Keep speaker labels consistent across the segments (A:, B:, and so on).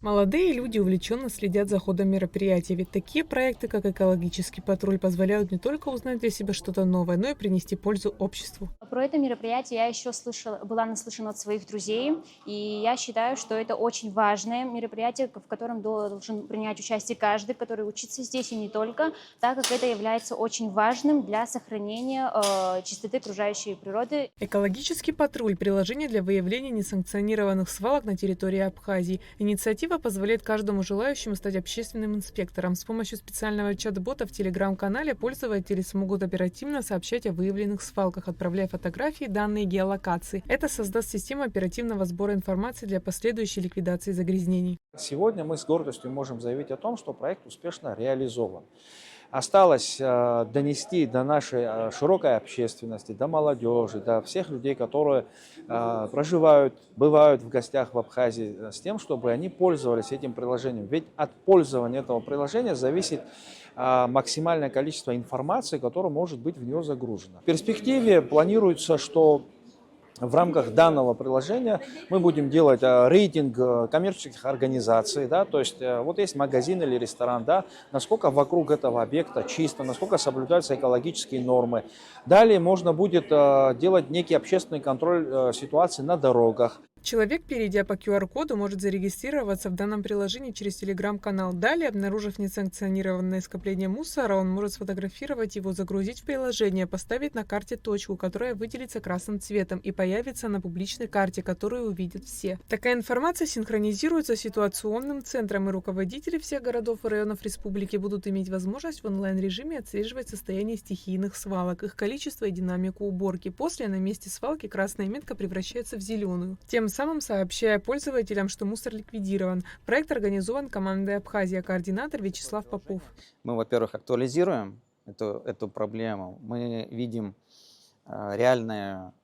A: Молодые люди увлеченно следят за ходом мероприятий, ведь такие проекты, как «Экологический патруль», позволяют не только узнать для себя что-то новое, но и принести пользу обществу.
B: Про это мероприятие я еще была наслышана от своих друзей, и я считаю, что это очень важное мероприятие, в котором должен принять участие каждый, который учится здесь и не только, так как это является очень важным для сохранения чистоты окружающей природы.
A: «Экологический патруль» – приложение для выявления несанкционированных свалок на территории Абхазии. Инициатива позволяет каждому желающему стать общественным инспектором. С помощью специального чат-бота в телеграм-канале пользователи смогут оперативно сообщать о выявленных свалках, отправляя фотографии, данные геолокации. Это создаст систему оперативного сбора информации для последующей ликвидации загрязнений.
C: Сегодня мы с гордостью можем заявить о том, что проект успешно реализован. Осталось донести до нашей широкой общественности, до молодежи, до всех людей, которые проживают, бывают в гостях в Абхазии, с тем, чтобы они пользовались этим приложением. Ведь от пользования этого приложения зависит максимальное количество информации, которая может быть в него загружена. В перспективе планируется, что в рамках данного приложения мы будем делать рейтинг коммерческих организаций, да, то есть вот есть магазин или ресторан, да, насколько вокруг этого объекта чисто, насколько соблюдаются экологические нормы. Далее можно будет делать некий общественный контроль ситуации на дорогах.
A: Человек, перейдя по QR-коду, может зарегистрироваться в данном приложении через телеграм-канал. Далее, обнаружив несанкционированное скопление мусора, он может сфотографировать его, загрузить в приложение, поставить на карте точку, которая выделится красным цветом и появится на публичной карте, которую увидят все. Такая информация синхронизируется с ситуационным центром, и руководители всех городов и районов республики будут иметь возможность в онлайн-режиме отслеживать состояние стихийных свалок, их количество и динамику уборки. После на месте свалки красная метка превращается в зеленую. Тем самым сообщая пользователям, что мусор ликвидирован. Проект организован командой Абхазия, координатор Вячеслав Попов.
D: Мы, во-первых, актуализируем эту проблему, мы видим реальную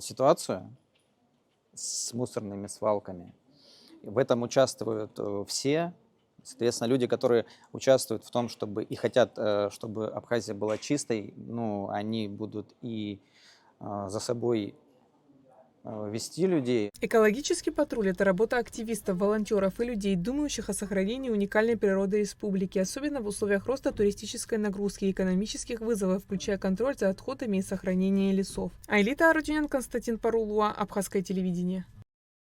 D: ситуацию с мусорными свалками. В этом участвуют все. Соответственно, люди, которые участвуют в том, чтобы и хотят, чтобы Абхазия была чистой, ну, они будут и за собой вести людей.
A: Экологический патруль – это работа активистов, волонтеров и людей, думающих о сохранении уникальной природы республики, особенно в условиях роста туристической нагрузки и экономических вызовов, включая контроль за отходами и сохранение лесов. Айлита Арутюнян, Константин Парулуа, Абхазское телевидение.